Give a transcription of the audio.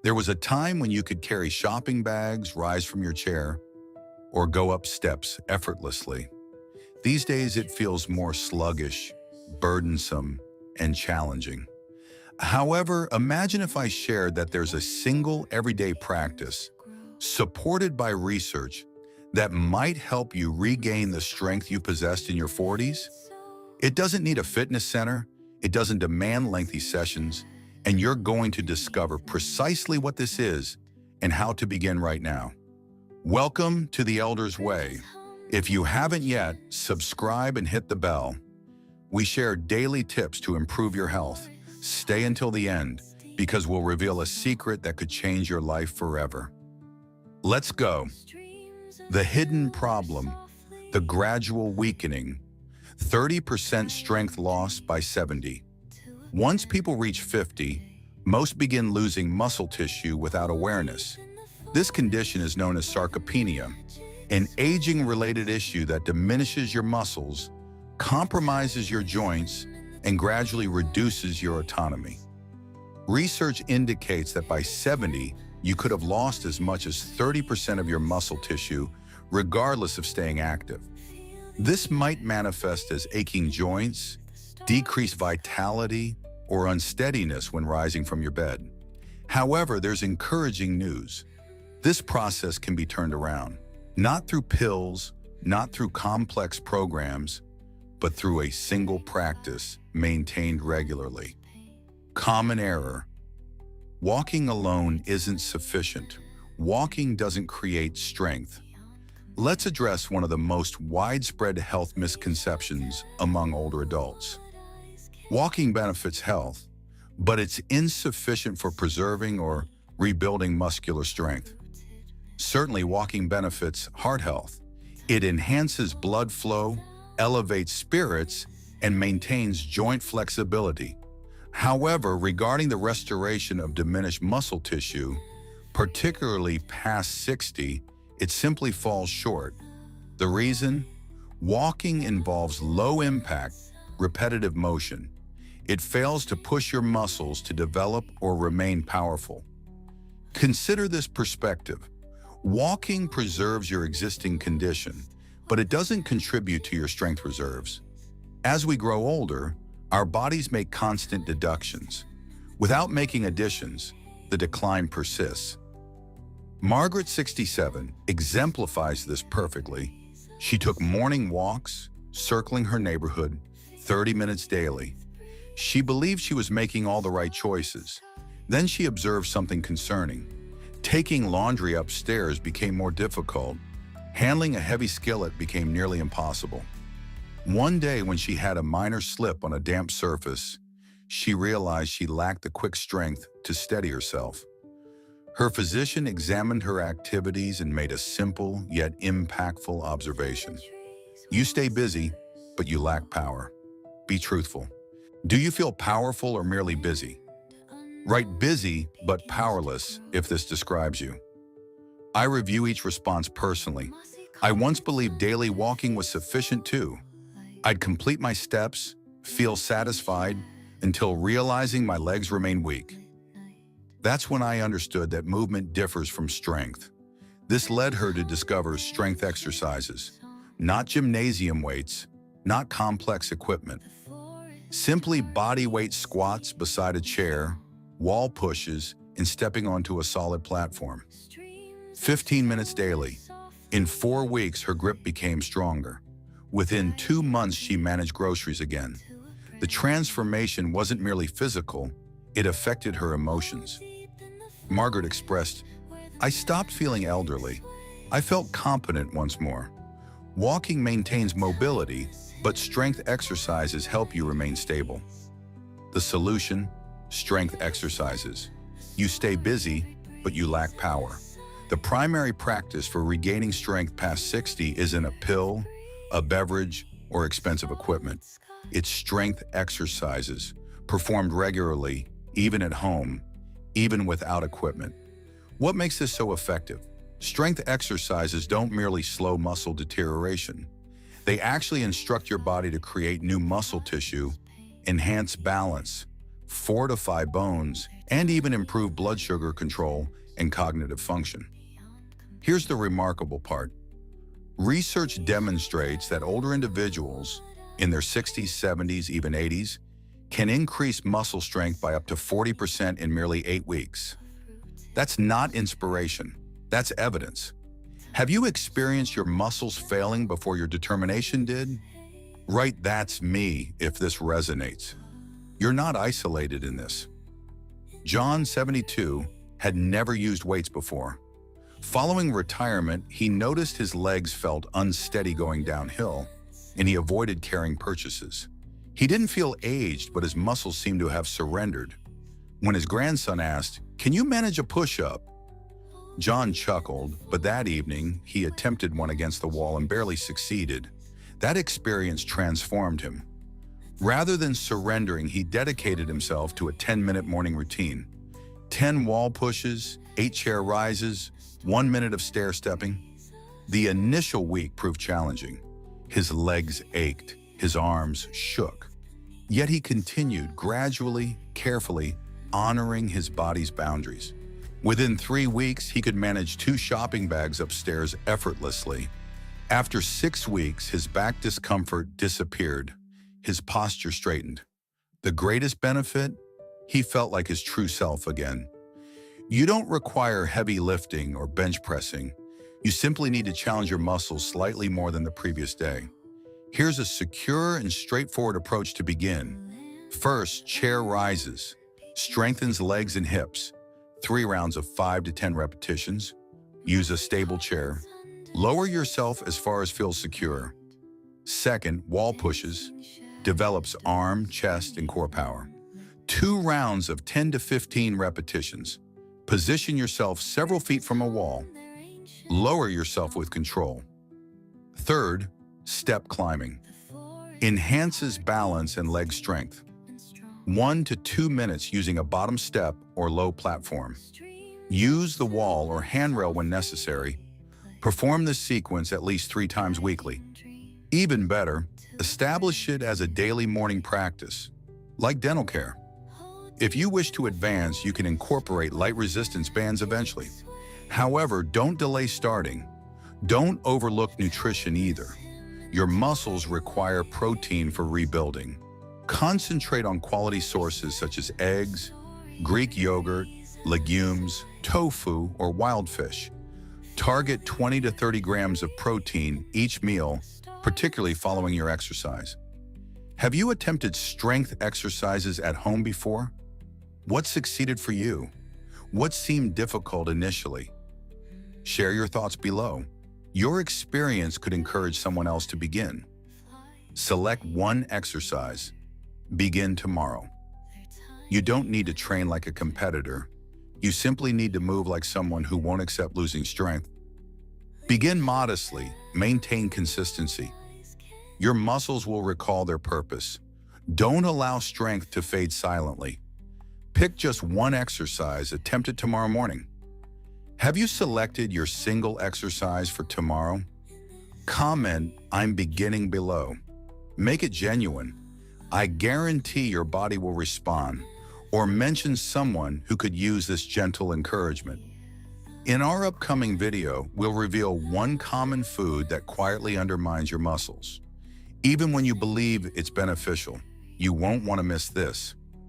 There was a time when you could carry shopping bags, rise from your chair, or go up steps effortlessly. These days, it feels more sluggish, burdensome, and challenging. However, imagine if I shared that there's a single everyday practice, supported by research, that might help you regain the strength you possessed in your 40s. It doesn't need a fitness center, it doesn't demand lengthy sessions, and you're going to discover precisely what this is and how to begin right now. Welcome to The Elder's Way. If you haven't yet, subscribe and hit the bell. We share daily tips to improve your health. Stay until the end, because we'll reveal a secret that could change your life forever. Let's go. The hidden problem, the gradual weakening, 30% strength loss by 70. Once people reach 50, most begin losing muscle tissue without awareness. This condition is known as sarcopenia, an aging-related issue that diminishes your muscles, compromises your joints, and gradually reduces your autonomy. Research indicates that by 70, you could have lost as much as 30% of your muscle tissue, regardless of staying active. This might manifest as aching joints, decreased vitality, or unsteadiness when rising from your bed. However, there's encouraging news. This process can be turned around, not through pills, not through complex programs, but through a single practice maintained regularly. Common error. Walking alone isn't sufficient. Walking doesn't create strength. Let's address one of the most widespread health misconceptions among older adults. Walking benefits health, but it's insufficient for preserving or rebuilding muscular strength. Certainly, walking benefits heart health. It enhances blood flow, elevates spirits, and maintains joint flexibility. However, regarding the restoration of diminished muscle tissue, particularly past 60, it simply falls short. The reason? Walking involves low-impact, repetitive motion. It fails to push your muscles to develop or remain powerful. Consider this perspective. Walking preserves your existing condition, but it doesn't contribute to your strength reserves. As we grow older, our bodies make constant deductions. Without making additions, the decline persists. Margaret, 67, exemplifies this perfectly. She took morning walks, circling her neighborhood, 30 minutes daily. She believed she was making all the right choices. Then she observed something concerning. Taking laundry upstairs became more difficult. Handling a heavy skillet became nearly impossible. One day, when she had a minor slip on a damp surface, she realized she lacked the quick strength to steady herself. Her physician examined her activities and made a simple yet impactful observation. You stay busy, but you lack power. Be truthful. Do you feel powerful or merely busy? Write busy but powerless if this describes you. I review each response personally. I once believed daily walking was sufficient too. I'd complete my steps, feel satisfied, until realizing my legs remain weak. That's when I understood that movement differs from strength. This led her to discover strength exercises, not gymnasium weights, not complex equipment. Simply body weight squats beside a chair, wall pushes, and stepping onto a solid platform. 15 minutes daily. In 4 weeks, her grip became stronger. Within 2 months, she managed groceries again. The transformation wasn't merely physical, it affected her emotions. Margaret expressed, "I stopped feeling elderly. I felt competent once more." Walking maintains mobility, but strength exercises help you remain stable. The solution? Strength exercises. You stay busy, but you lack power. The primary practice for regaining strength past 60 isn't a pill, a beverage, or expensive equipment. It's strength exercises, performed regularly, even at home, even without equipment. What makes this so effective? Strength exercises don't merely slow muscle deterioration. They actually instruct your body to create new muscle tissue, enhance balance, fortify bones, and even improve blood sugar control and cognitive function. Here's the remarkable part. Research demonstrates that older individuals in their 60s, 70s, even 80s can increase muscle strength by up to 40% in merely 8 weeks. That's not inspiration, that's evidence. Have you experienced your muscles failing before your determination did? Right, that's me if this resonates. You're not isolated in this. John, 72, had never used weights before. Following retirement, he noticed his legs felt unsteady going downhill, and he avoided carrying purchases. He didn't feel aged, but his muscles seemed to have surrendered. When his grandson asked, "Can you manage a push-up?" John chuckled, but that evening, he attempted one against the wall and barely succeeded. That experience transformed him. Rather than surrendering, he dedicated himself to a 10-minute morning routine. 10 wall pushes, 8 chair rises, 1 minute of stair stepping. The initial week proved challenging. His legs ached, his arms shook. Yet he continued, gradually, carefully, honoring his body's boundaries. Within 3 weeks, he could manage 2 shopping bags upstairs effortlessly. After 6 weeks, his back discomfort disappeared. His posture straightened. The greatest benefit? He felt like his true self again. You don't require heavy lifting or bench pressing. You simply need to challenge your muscles slightly more than the previous day. Here's a secure and straightforward approach to begin. First, chair rises. Strengthens legs and hips. 3 rounds of 5 to 10 repetitions. Use a stable chair. Lower yourself as far as feels secure. Second, wall pushes. Develops arm, chest, and core power. 2 rounds of 10 to 15 repetitions. Position yourself several feet from a wall. Lower yourself with control. Third, step climbing. Enhances balance and leg strength. 1 to 2 minutes using a bottom step or low platform. Use the wall or handrail when necessary. Perform this sequence at least 3 times weekly. Even better, establish it as a daily morning practice, like dental care. If you wish to advance, you can incorporate light resistance bands eventually. However, don't delay starting. Don't overlook nutrition either. Your muscles require protein for rebuilding. Concentrate on quality sources such as eggs, Greek yogurt, legumes, tofu, or wild fish. Target 20 to 30 grams of protein each meal, particularly following your exercise. Have you attempted strength exercises at home before? What succeeded for you? What seemed difficult initially? Share your thoughts below. Your experience could encourage someone else to begin. Select one exercise. Begin tomorrow. You don't need to train like a competitor. You simply need to move like someone who won't accept losing strength. Begin modestly, maintain consistency. Your muscles will recall their purpose. Don't allow strength to fade silently. Pick just one exercise, attempt it tomorrow morning. Have you selected your single exercise for tomorrow? Comment, "I'm beginning" below. Make it genuine. I guarantee your body will respond. Or mention someone who could use this gentle encouragement. In our upcoming video, we'll reveal one common food that quietly undermines your muscles. Even when you believe it's beneficial, you won't want to miss this.